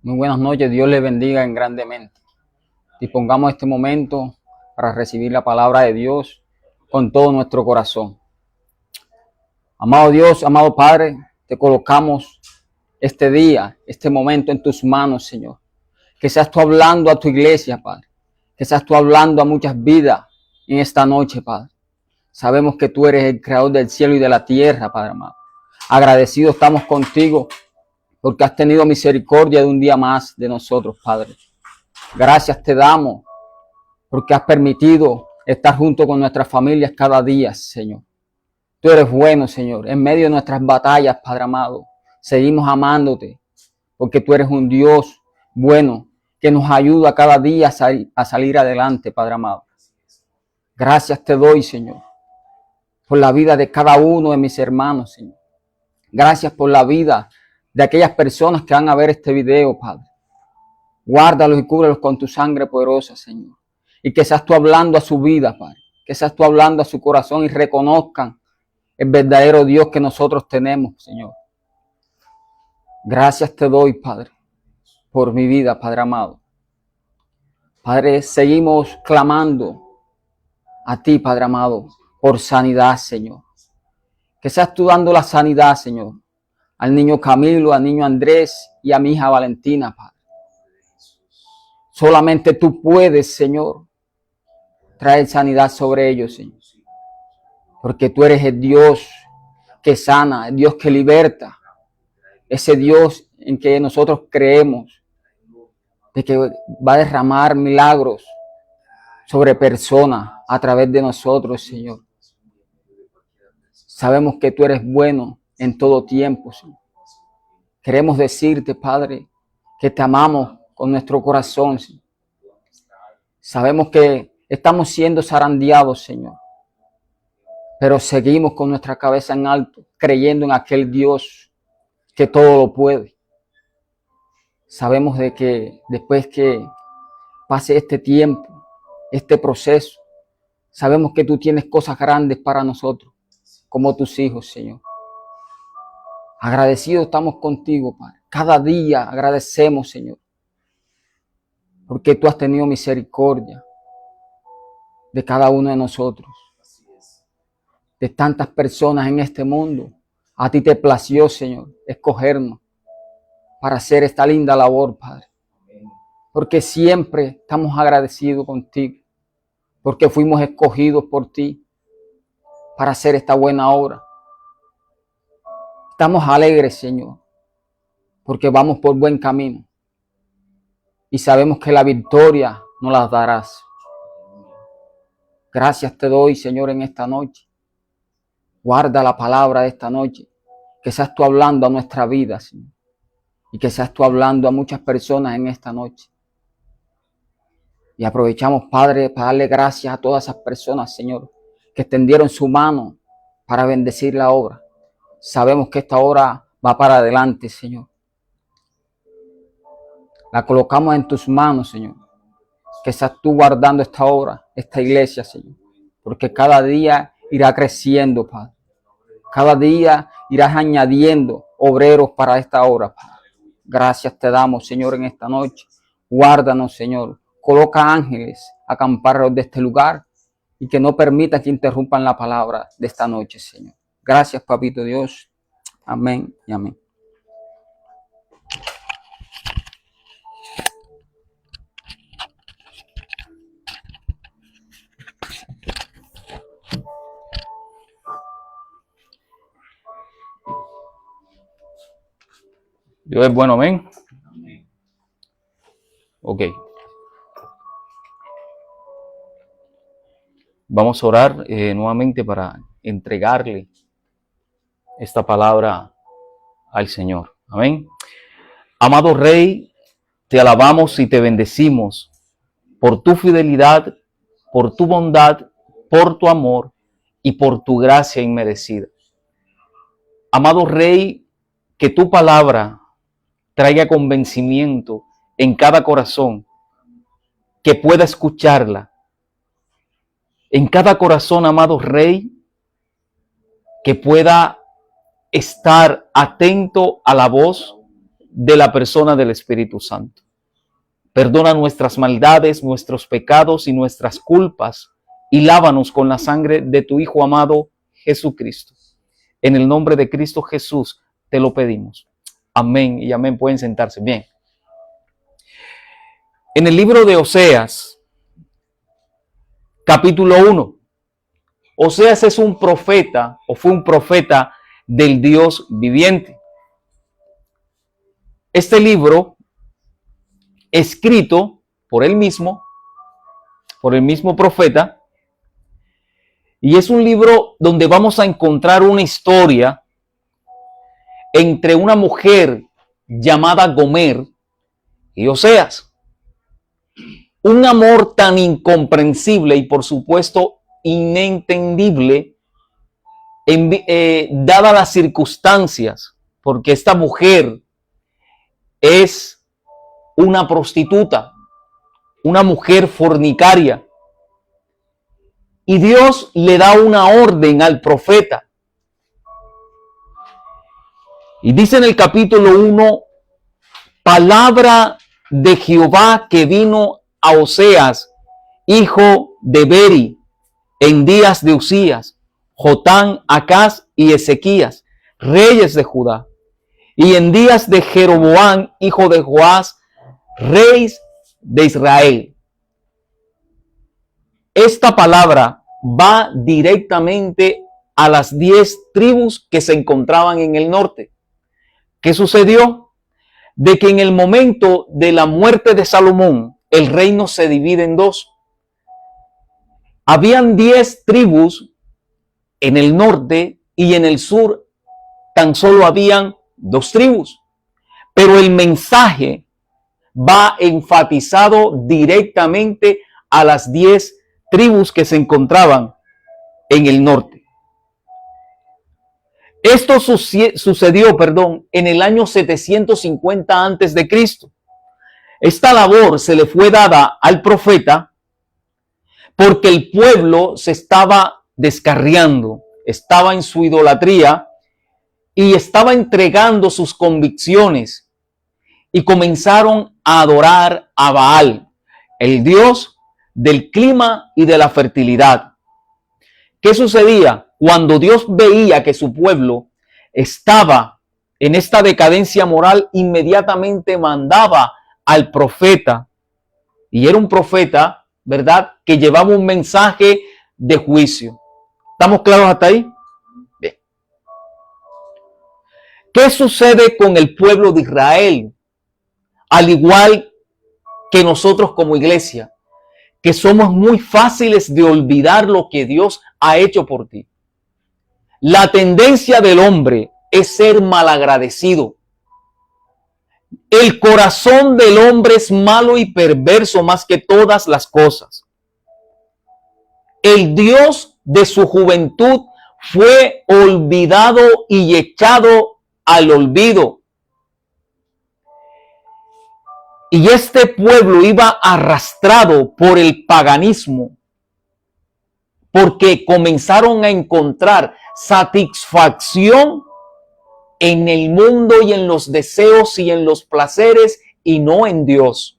Muy buenas noches, Dios les bendiga en grandemente. Dispongamos este momento para recibir la palabra de Dios con todo nuestro corazón. Amado Dios, amado Padre, te colocamos este día, este momento en tus manos, Señor. Que seas tú hablando a tu iglesia, Padre. Que seas tú hablando a muchas vidas en esta noche, Padre. Sabemos que tú eres el creador del cielo y de la tierra, Padre amado. Agradecidos estamos contigo porque has tenido misericordia de un día más de nosotros, Padre. Gracias te damos porque has permitido estar junto con nuestras familias cada día, Señor. Tú eres bueno, Señor. En medio de nuestras batallas, Padre amado, seguimos amándote porque tú eres un Dios bueno que nos ayuda cada día a salir adelante, Padre amado. Gracias te doy, Señor, por la vida de cada uno de mis hermanos, Señor. Gracias por la vida de aquellas personas que van a ver este video, Padre. Guárdalos y cúbrelos con tu sangre poderosa, Señor. Y que seas tú hablando a su vida, Padre. Que seas tú hablando a su corazón y reconozcan el verdadero Dios que nosotros tenemos, Señor. Gracias te doy, Padre, por mi vida, Padre amado. Padre, seguimos clamando a ti, Padre amado, por sanidad, Señor. Que seas tú dando la sanidad, Señor, al niño Camilo, al niño Andrés y a mi hija Valentina, Padre. Solamente tú puedes, Señor, traer sanidad sobre ellos, Señor. Porque tú eres el Dios que sana, el Dios que liberta. Ese Dios en que nosotros creemos, de que va a derramar milagros sobre personas a través de nosotros, Señor. Sabemos que tú eres bueno en todo tiempo, Señor. Queremos decirte, Padre, que te amamos con nuestro corazón, Señor. Sabemos que estamos siendo zarandeados, Señor, pero seguimos con nuestra cabeza en alto, creyendo en aquel Dios que todo lo puede. Sabemos de que después que pase este tiempo, este proceso, sabemos que tú tienes cosas grandes para nosotros, como tus hijos, Señor. Agradecidos estamos contigo, Padre. Cada día agradecemos, Señor, porque tú has tenido misericordia de cada uno de nosotros, de tantas personas en este mundo. A ti te plació, Señor, escogernos para hacer esta linda labor, Padre. Porque siempre estamos agradecidos contigo, porque fuimos escogidos por ti para hacer esta buena obra. Estamos alegres, Señor, porque vamos por buen camino y sabemos que la victoria nos la darás. Gracias te doy, Señor, en esta noche. Guarda la palabra de esta noche, que seas tú hablando a nuestra vida, Señor, y que seas tú hablando a muchas personas en esta noche. Y aprovechamos, Padre, para darle gracias a todas esas personas, Señor, que extendieron su mano para bendecir la obra. Sabemos que esta obra va para adelante, Señor. La colocamos en tus manos, Señor. Que seas tú guardando esta obra, esta iglesia, Señor. Porque cada día irá creciendo, Padre. Cada día irás añadiendo obreros para esta obra, Padre. Gracias te damos, Señor, en esta noche. Guárdanos, Señor. Coloca ángeles a acampar de este lugar y que no permita que interrumpan la palabra de esta noche, Señor. Gracias, Papito Dios. Amén y amén. Dios es bueno, amén. Ok. Vamos a orar nuevamente para entregarle esta palabra al Señor. Amén. Amado Rey, te alabamos y te bendecimos por tu fidelidad, por tu bondad, por tu amor y por tu gracia inmerecida. Amado Rey, que tu palabra traiga convencimiento en cada corazón que pueda escucharla. En cada corazón, amado Rey, que pueda estar atento a la voz de la persona del Espíritu Santo. Perdona nuestras maldades, nuestros pecados y nuestras culpas y lávanos con la sangre de tu Hijo amado Jesucristo. En el nombre de Cristo Jesús te lo pedimos. Amén y amén. Pueden sentarse. Bien. En el libro de Oseas, capítulo 1, Oseas es un profeta o fue un profeta del Dios viviente. Este libro, escrito por el mismo profeta, y es un libro donde vamos a encontrar una historia entre una mujer llamada Gomer y Oseas. Un amor tan incomprensible y por supuesto inentendible, dadas las circunstancias, porque esta mujer es una prostituta, una mujer fornicaria. Y Dios le da una orden al profeta. Y dice en el capítulo 1, palabra de Jehová que vino a Oseas, hijo de Beri, en días de Usías, Jotán, Acaz y Ezequías, reyes de Judá, y en días de Jeroboam, hijo de Joás, rey de Israel. Esta palabra va directamente a las 10 tribus que se encontraban en el norte. ¿Qué sucedió? De que en el momento de la muerte de Salomón, el reino se divide en dos. Habían 10 tribus en el norte y en el sur tan solo habían 2 tribus. Pero el mensaje va enfatizado directamente a las 10 tribus que se encontraban en el norte. Esto sucedió, en el año 750 antes de Cristo. Esta labor se le fue dada al profeta porque el pueblo se estaba descarriando, estaba en su idolatría y estaba entregando sus convicciones y comenzaron a adorar a Baal, el dios del clima y de la fertilidad. ¿Qué sucedía? Cuando Dios veía que su pueblo estaba en esta decadencia moral, inmediatamente mandaba al profeta, y era un profeta, ¿verdad?, que llevaba un mensaje de juicio. ¿Estamos claros hasta ahí? Bien. ¿Qué sucede con el pueblo de Israel? Al igual que nosotros como iglesia, que somos muy fáciles de olvidar lo que Dios ha hecho por ti. La tendencia del hombre es ser malagradecido. El corazón del hombre es malo y perverso más que todas las cosas. El Dios de su juventud fue olvidado y echado al olvido. Y este pueblo iba arrastrado por el paganismo, porque comenzaron a encontrar satisfacción en el mundo y en los deseos y en los placeres y no en Dios.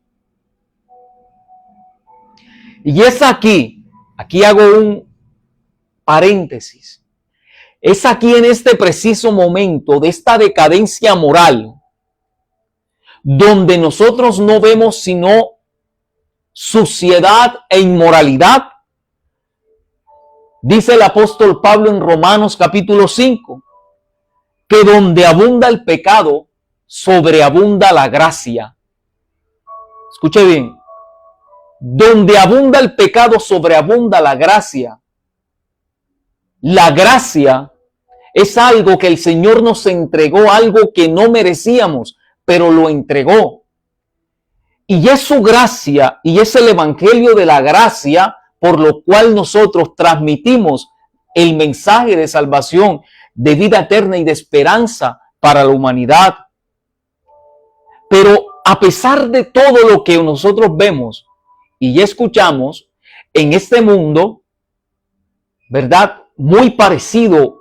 Y es aquí hago un paréntesis, es aquí en este preciso momento de esta decadencia moral, donde nosotros no vemos sino suciedad e inmoralidad. Dice el apóstol Pablo en Romanos capítulo 5, que donde abunda el pecado, sobreabunda la gracia. Escuche bien, donde abunda el pecado, sobreabunda la gracia. La gracia es algo que el Señor nos entregó, algo que no merecíamos, pero lo entregó. Y es su gracia y es el evangelio de la gracia por lo cual nosotros transmitimos el mensaje de salvación, de vida eterna y de esperanza para la humanidad. Pero a pesar de todo lo que nosotros vemos y escuchamos en este mundo, ¿verdad?, muy parecido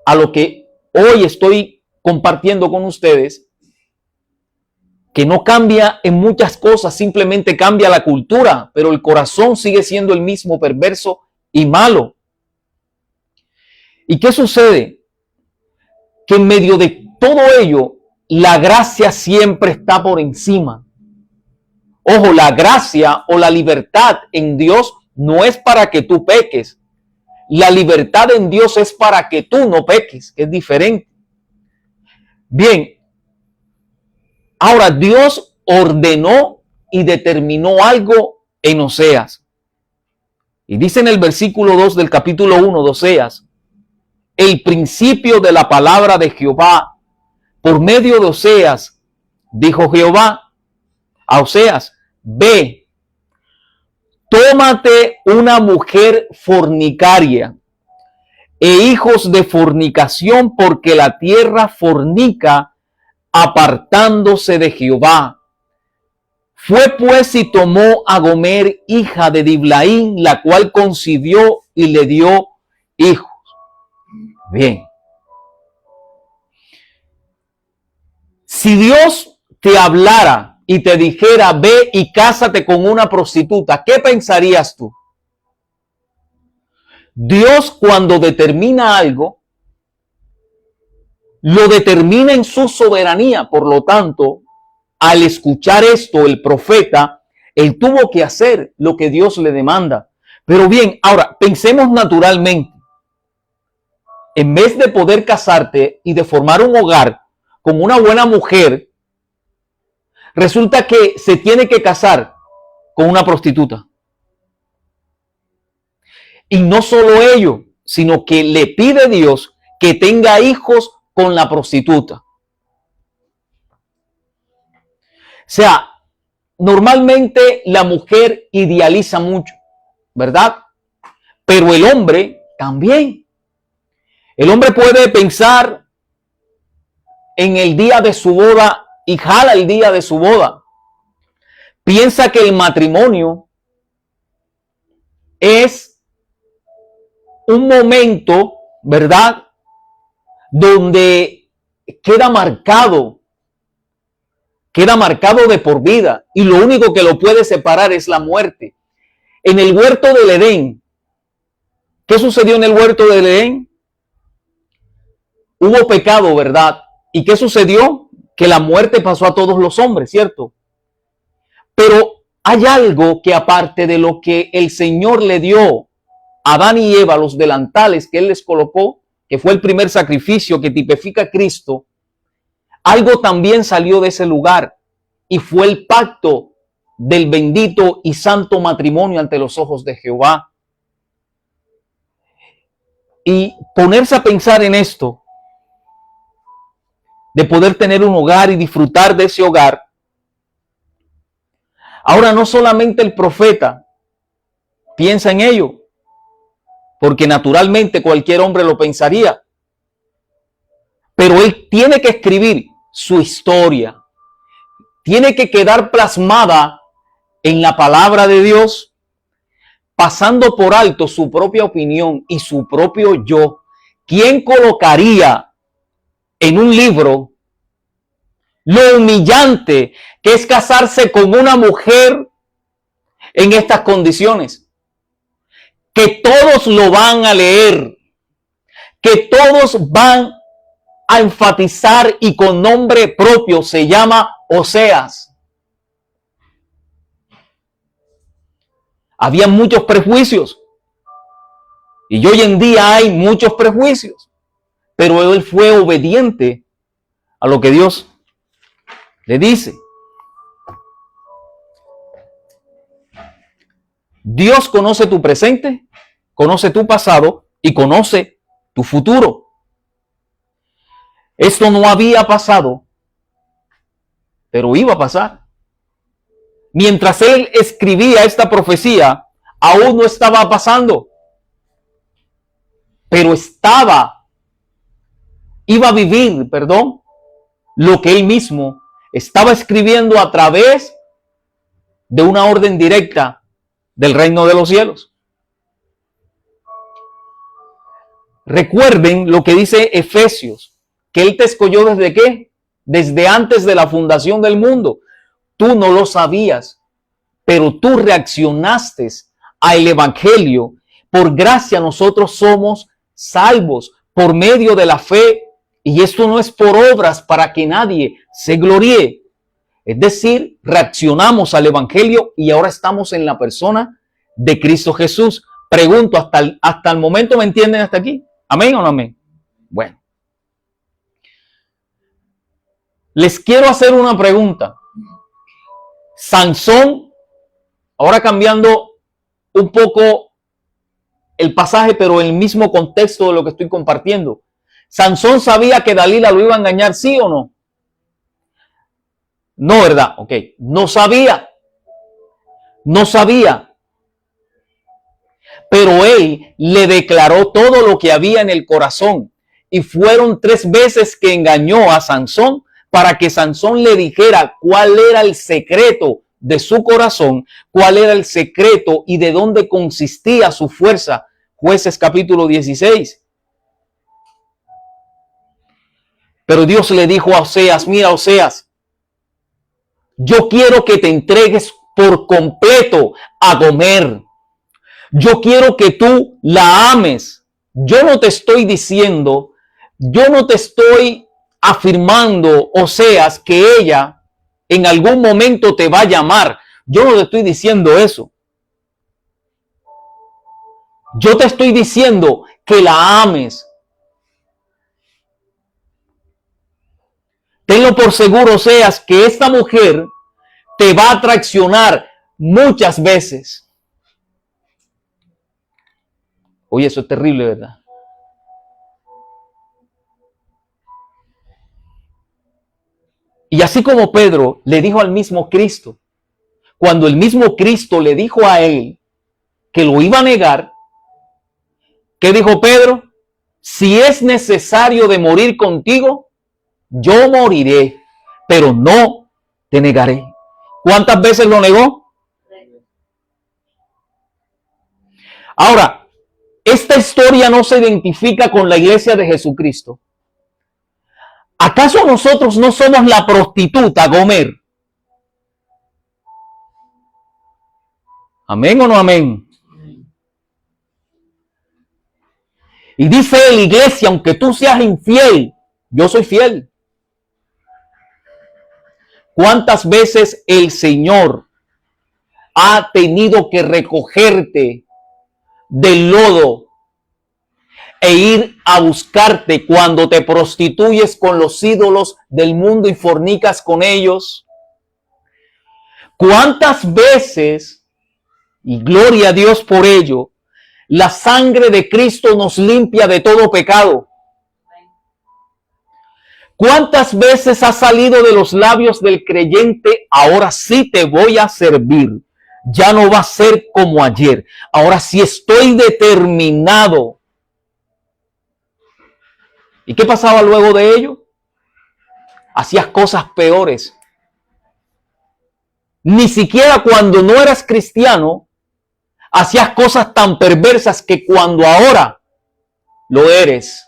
a lo que hoy estoy compartiendo con ustedes, que no cambia en muchas cosas, simplemente cambia la cultura, pero el corazón sigue siendo el mismo, perverso y malo. ¿Y qué sucede? Que en medio de todo ello, la gracia siempre está por encima. Ojo, la gracia o la libertad en Dios no es para que tú peques. La libertad en Dios es para que tú no peques, que es diferente. Bien, ahora Dios ordenó y determinó algo en Oseas. Y dice en el versículo 2 del capítulo 1 de Oseas, el principio de la palabra de Jehová, por medio de Oseas, dijo Jehová a Oseas, ve, tómate una mujer fornicaria e hijos de fornicación, porque la tierra fornica apartándose de Jehová. Fue pues y tomó a Gomer, hija de Diblaim, la cual concibió y le dio hijos. Bien. Si Dios te hablara y te dijera, ve y cásate con una prostituta, ¿qué pensarías tú? Dios, cuando determina algo, lo determina en su soberanía. Por lo tanto, al escuchar esto, el profeta, él tuvo que hacer lo que Dios le demanda. Pero bien, ahora, pensemos naturalmente. En vez de poder casarte y de formar un hogar con una buena mujer, resulta que se tiene que casar con una prostituta. Y no solo ello, sino que le pide a Dios que tenga hijos con la prostituta. O sea, normalmente la mujer idealiza mucho, ¿verdad? Pero el hombre también. El hombre puede pensar en el día de su boda y jala el día de su boda. Piensa que el matrimonio es un momento, ¿verdad?, donde queda marcado de por vida, y lo único que lo puede separar es la muerte. En el huerto del Edén, ¿qué sucedió en el huerto del Edén? Hubo pecado, ¿verdad? ¿Y qué sucedió? Que la muerte pasó a todos los hombres, ¿cierto? Pero hay algo que, aparte de lo que el Señor le dio a Adán y Eva, los delantales que Él les colocó, que fue el primer sacrificio que tipifica a Cristo, algo también salió de ese lugar, y fue el pacto del bendito y santo matrimonio ante los ojos de Jehová. Y ponerse a pensar en esto, de poder tener un hogar y disfrutar de ese hogar. Ahora, no solamente el profeta piensa en ello, porque naturalmente cualquier hombre lo pensaría, pero él tiene que escribir su historia, tiene que quedar plasmada en la palabra de Dios, pasando por alto su propia opinión y su propio yo. ¿Quién colocaría en un libro lo humillante que es casarse con una mujer en estas condiciones? Que todos lo van a leer, que todos van a enfatizar, y con nombre propio se llama Oseas. Había muchos prejuicios, y hoy en día hay muchos prejuicios, pero él fue obediente a lo que Dios le dice. Dios conoce tu presente, conoce tu pasado y conoce tu futuro. Esto no había pasado, pero iba a pasar. Mientras él escribía esta profecía, aún no estaba pasando, pero iba a vivir, lo que él mismo estaba escribiendo a través de una orden directa del reino de los cielos. Recuerden lo que dice Efesios, que él te escogió desde ¿qué? Desde antes de la fundación del mundo. tú no lo sabías, pero tú reaccionaste al evangelio. Por gracia nosotros somos salvos por medio de la fe, y esto no es por obras para que nadie se gloríe. Es decir, reaccionamos al evangelio y ahora estamos en la persona de Cristo Jesús. Pregunto, hasta el momento, ¿me entienden hasta aquí? ¿Amén o no amén? Bueno. Les quiero hacer una pregunta. Sansón, ahora cambiando un poco el pasaje, pero en el mismo contexto de lo que estoy compartiendo. ¿Sansón sabía que Dalila lo iba a engañar, sí o no? No, ¿verdad? Ok, no sabía. No sabía. Pero él le declaró todo lo que había en el corazón. Y fueron 3 veces que engañó a Sansón para que Sansón le dijera cuál era el secreto de su corazón, cuál era el secreto y de dónde consistía su fuerza. Jueces capítulo 16. Pero Dios le dijo a Oseas, mira Oseas, yo quiero que te entregues por completo a Gomer. Yo quiero que tú la ames. Yo no te estoy diciendo, yo no te estoy afirmando, Oseas, que ella en algún momento te va a llamar. Yo no te estoy diciendo eso. Yo te estoy diciendo que la ames. Tenlo por seguro, Oseas, que esta mujer te va a traicionar muchas veces. Oye, eso es terrible, ¿verdad? Y así como Pedro le dijo al mismo Cristo, cuando el mismo Cristo le dijo a él que lo iba a negar, ¿qué dijo Pedro? Si es necesario de morir contigo, yo moriré, pero no te negaré. ¿Cuántas veces lo negó? Ahora, esta historia no se identifica con la iglesia de Jesucristo. ¿Acaso nosotros no somos la prostituta Gomer? ¿Amén o no amén? Y dice la iglesia, aunque tú seas infiel, yo soy fiel. ¿Cuántas veces el Señor ha tenido que recogerte del lodo e ir a buscarte cuando te prostituyes con los ídolos del mundo y fornicas con ellos? ¿Cuántas veces, y gloria a Dios por ello, la sangre de Cristo nos limpia de todo pecado? ¿Cuántas veces ha salido de los labios del creyente, ahora sí te voy a servir? Ya no va a ser como ayer. Ahora sí estoy determinado. ¿Y qué pasaba luego de ello? Hacías cosas peores. Ni siquiera cuando no eras cristiano, hacías cosas tan perversas que cuando ahora lo eres.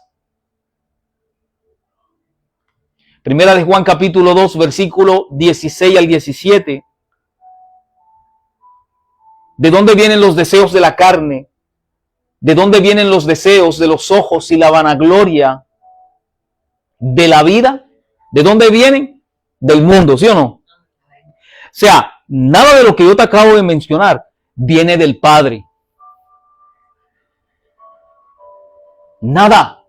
Primera de Juan capítulo 2, versículo 16 al 17. ¿De dónde vienen los deseos de la carne? ¿De dónde vienen los deseos de los ojos y la vanagloria de la vida? ¿De dónde vienen? Del mundo, ¿sí o no? O sea, nada de lo que yo te acabo de mencionar viene del Padre. Nada.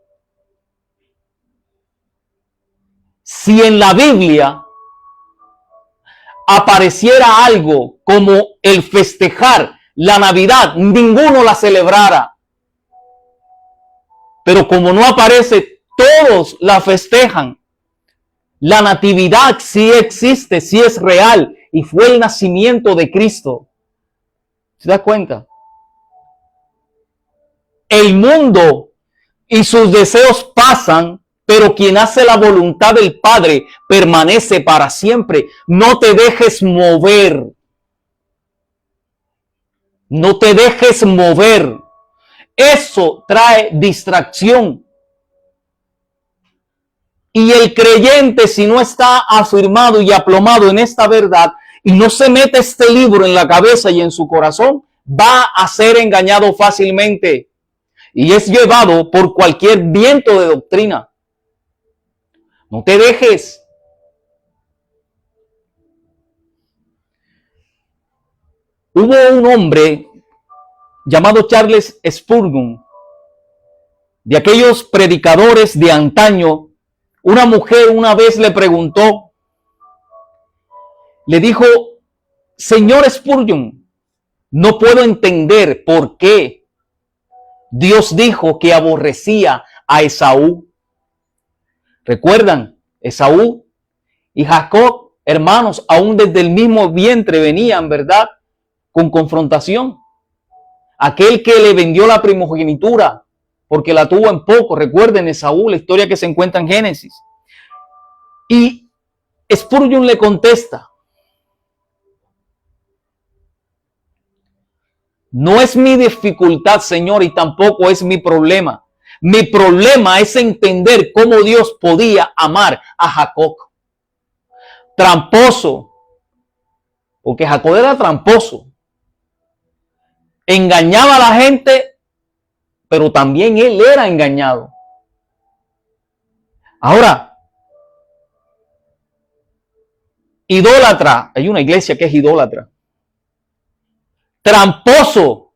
Si en la Biblia apareciera algo como el festejar la Navidad, ninguno la celebrara. Pero como no aparece, todos la festejan. La natividad sí existe, sí es real y fue el nacimiento de Cristo. ¿Se da cuenta? El mundo y sus deseos pasan, pero quien hace la voluntad del Padre permanece para siempre. No te dejes mover. No te dejes mover. Eso trae distracción. Y el creyente, si no está afirmado y aplomado en esta verdad y no se mete este libro en la cabeza y en su corazón, va a ser engañado fácilmente y es llevado por cualquier viento de doctrina. No te dejes. Hubo un hombre llamado Charles Spurgeon, de aquellos predicadores de antaño. Una mujer una vez le preguntó, le dijo: señor Spurgeon, no puedo entender por qué Dios dijo que aborrecía a Esaú. ¿Recuerdan? Esaú y Jacob, hermanos, aún desde el mismo vientre venían, ¿verdad?, con confrontación. Aquel que le vendió la primogenitura porque la tuvo en poco. Recuerden Esaú, la historia que se encuentra en Génesis. Y Spurgeon le contesta: no es mi dificultad, Señor, y tampoco es mi problema. Mi problema es entender cómo Dios podía amar a Jacob. Tramposo, porque Jacob era tramposo. Engañaba a la gente, pero también él era engañado. Ahora, idólatra, hay una iglesia que es idólatra. Tramposo,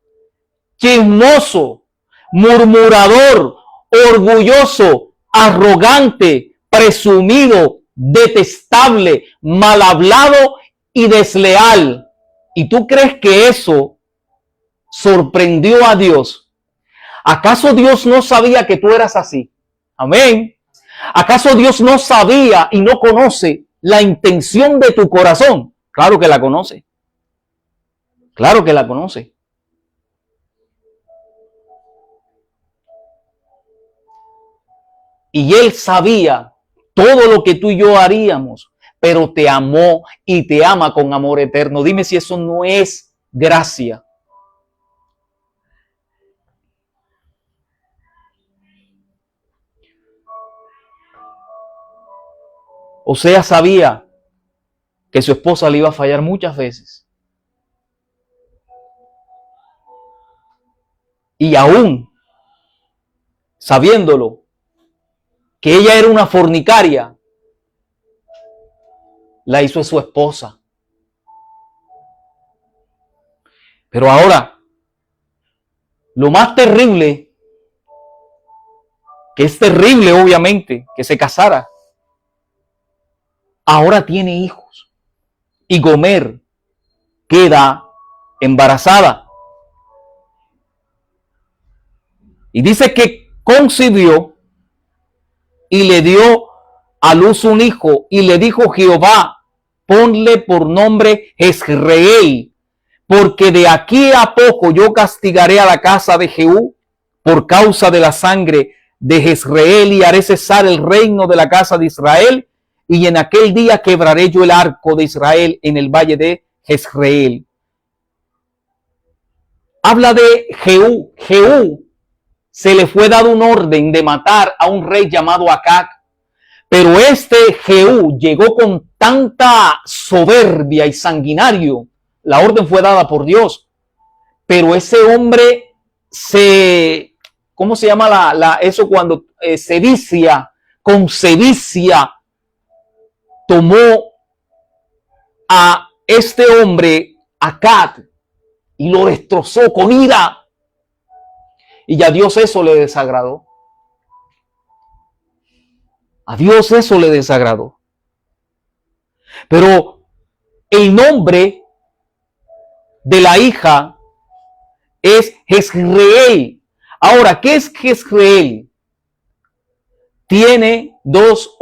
chismoso, murmurador, orgulloso, arrogante, presumido, detestable, mal hablado y desleal. ¿Y tú crees que eso sorprendió a Dios? ¿Acaso Dios no sabía que tú eras así? Amén. ¿Acaso Dios no sabía y no conoce la intención de tu corazón? Claro que la conoce. Claro que la conoce. Y Él sabía todo lo que tú y yo haríamos, pero te amó y te ama con amor eterno. Dime si eso no es gracia. Oseas sabía que su esposa le iba a fallar muchas veces. Y aún sabiéndolo, que ella era una fornicaria, la hizo su esposa. Pero ahora, lo más terrible, que es terrible obviamente que se casara, ahora tiene hijos. Y Gomer queda embarazada. Y dice que concibió y le dio a luz un hijo. Y le dijo Jehová: ponle por nombre Jezreel, porque de aquí a poco yo castigaré a la casa de Jehú por causa de la sangre de Jezreel, y haré cesar el reino de la casa de Israel. Y en aquel día quebraré yo el arco de Israel en el valle de Jezreel. Habla de Jehú. Jehú se le fue dado un orden de matar a un rey llamado Acab. Pero este Jehú llegó con tanta soberbia y sanguinario. La orden fue dada por Dios. Pero ese hombre ¿cómo se llama eso cuando sevicia? Con sevicia tomó a este hombre, Acab, y lo destrozó con ira. Y a Dios eso le desagradó. A Dios eso le desagradó. Pero el nombre de la hija es Jezreel. Ahora, ¿qué es Jezreel? Tiene dos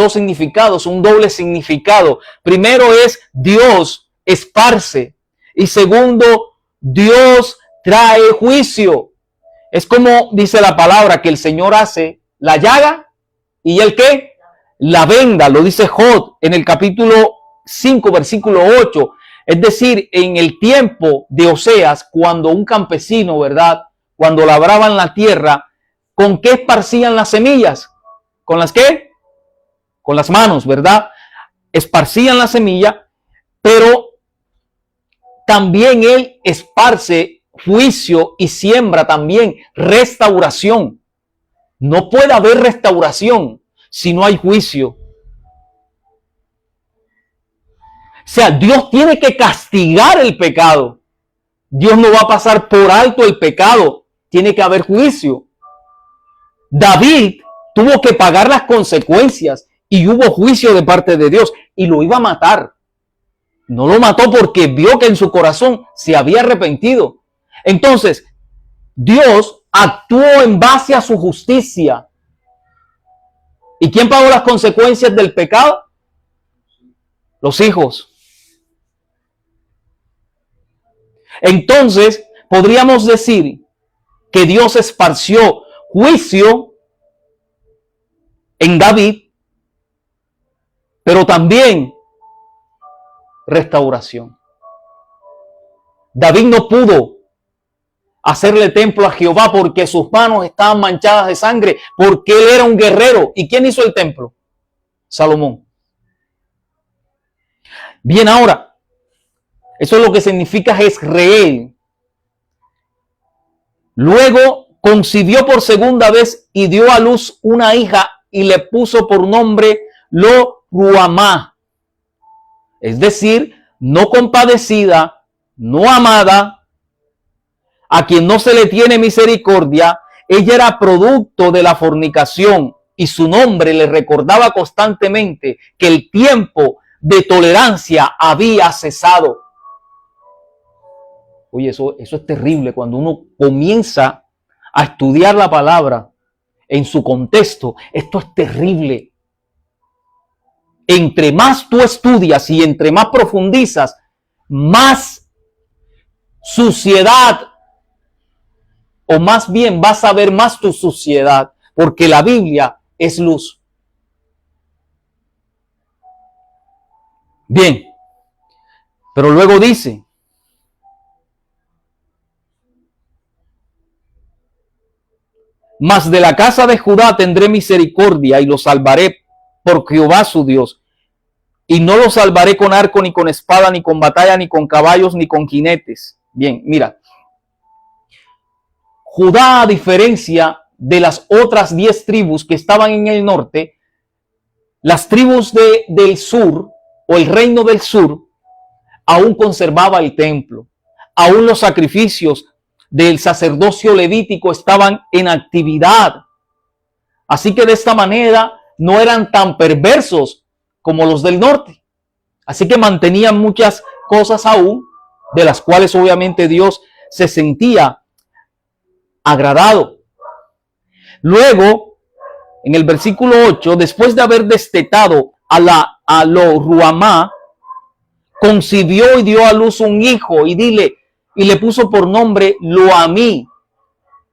significados, un doble significado. Primero es Dios esparce, y segundo, Dios trae juicio. Es como dice la palabra, que el Señor hace la llaga y el ¿qué? La venda. Lo dice Job en el capítulo 5, versículo 8. Es decir, en el tiempo de Oseas, cuando un campesino, ¿verdad?, cuando labraban la tierra, ¿con qué esparcían las semillas? ¿Con las qué? Con las manos, ¿verdad? Esparcían la semilla, pero también Él esparce juicio y siembra también restauración. No puede haber restauración si no hay juicio. O sea, Dios tiene que castigar el pecado. Dios no va a pasar por alto el pecado. Tiene que haber juicio. David tuvo que pagar las consecuencias y hubo juicio de parte de Dios y lo iba a matar. No lo mató porque vio que en su corazón se había arrepentido. Entonces, Dios actuó en base a su justicia. ¿Y quién pagó las consecuencias del pecado? Los hijos. Entonces, podríamos decir que Dios esparció juicio en David, pero también restauración. David no pudo hacerle templo a Jehová porque sus manos estaban manchadas de sangre, porque él era un guerrero. ¿Y quién hizo el templo? Salomón. Bien, ahora, eso es lo que significa Jezreel. Luego concibió por segunda vez y dio a luz una hija y le puso por nombre Lo-Ruhamá. Es decir, no compadecida, no amada, a quien no se le tiene misericordia. Ella era producto de la fornicación y su nombre le recordaba constantemente que el tiempo de tolerancia había cesado. Oye, eso es terrible cuando uno comienza a estudiar la palabra en su contexto. Esto es terrible. Entre más tú estudias y entre más profundizas, más suciedad, o más bien vas a ver más tu suciedad, porque la Biblia es luz. Bien, pero luego dice, mas de la casa de Judá tendré misericordia y lo salvaré por Jehová su Dios. Y no lo salvaré con arco, ni con espada, ni con batalla, ni con caballos, ni con jinetes. Bien, mira. Judá, a diferencia de las otras 10 tribus que estaban en el norte, las tribus del sur, o el reino del sur, aún conservaba el templo. Aún los sacrificios del sacerdocio levítico estaban en actividad. Así que de esta manera no eran tan perversos como los del norte. Así que mantenían muchas cosas aún, de las cuales obviamente Dios se sentía agradado. Luego, en el versículo 8, después de haber destetado a Lo-Ruhamá, concibió y dio a luz un hijo y le puso por nombre Lo-Amí.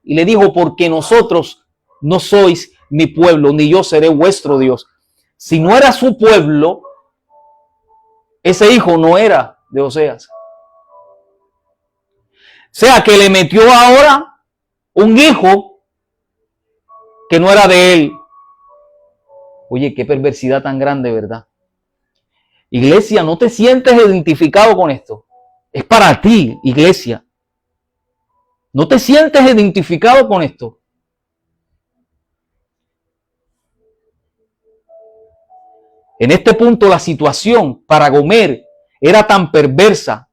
Y le dijo, porque nosotros no sois mi pueblo, ni yo seré vuestro Dios. Si no era su pueblo, ese hijo no era de Oseas. O sea que le metió ahora un hijo que no era de él. Oye, qué perversidad tan grande, ¿verdad? Iglesia, no te sientes identificado con esto. Es para ti, iglesia. No te sientes identificado con esto. En este punto la situación para Gomer era tan perversa.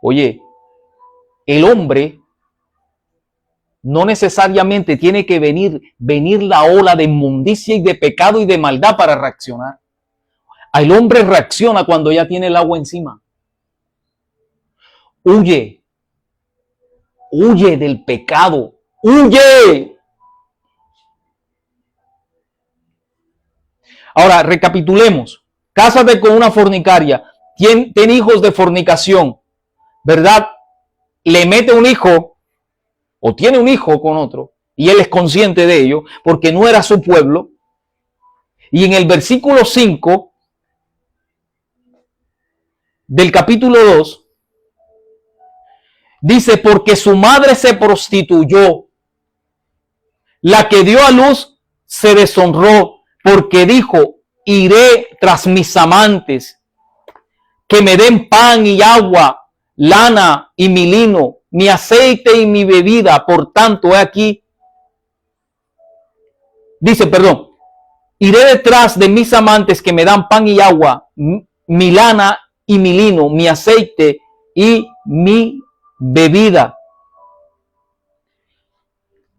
Oye, el hombre no necesariamente tiene que venir la ola de inmundicia y de pecado y de maldad para reaccionar. El hombre reacciona cuando ya tiene el agua encima. Huye. Huye del pecado. Huye. Ahora, recapitulemos. Cásate con una fornicaria. Ten hijos de fornicación. ¿Verdad? Le mete un hijo o tiene un hijo con otro y él es consciente de ello porque no era su pueblo. Y en el versículo 5 del capítulo 2 dice, porque su madre se prostituyó, la que dio a luz se deshonró, porque dijo, iré tras mis amantes, que me den pan y agua, lana y mi lino, mi aceite y mi bebida. Por tanto, he aquí, dice, perdón, iré detrás de mis amantes que me dan pan y agua, mi lana y mi lino, mi aceite y mi bebida.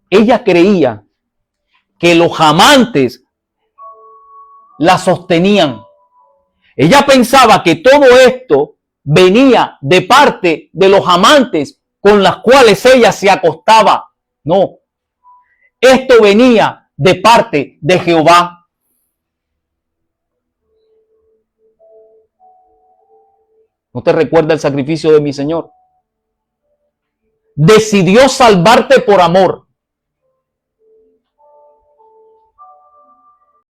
Ella creía que los amantes la sostenían. Ella pensaba que todo esto venía de parte de los amantes con las cuales ella se acostaba. No, esto venía de parte de Jehová. ¿No te recuerda el sacrificio de mi Señor? Decidió salvarte por amor.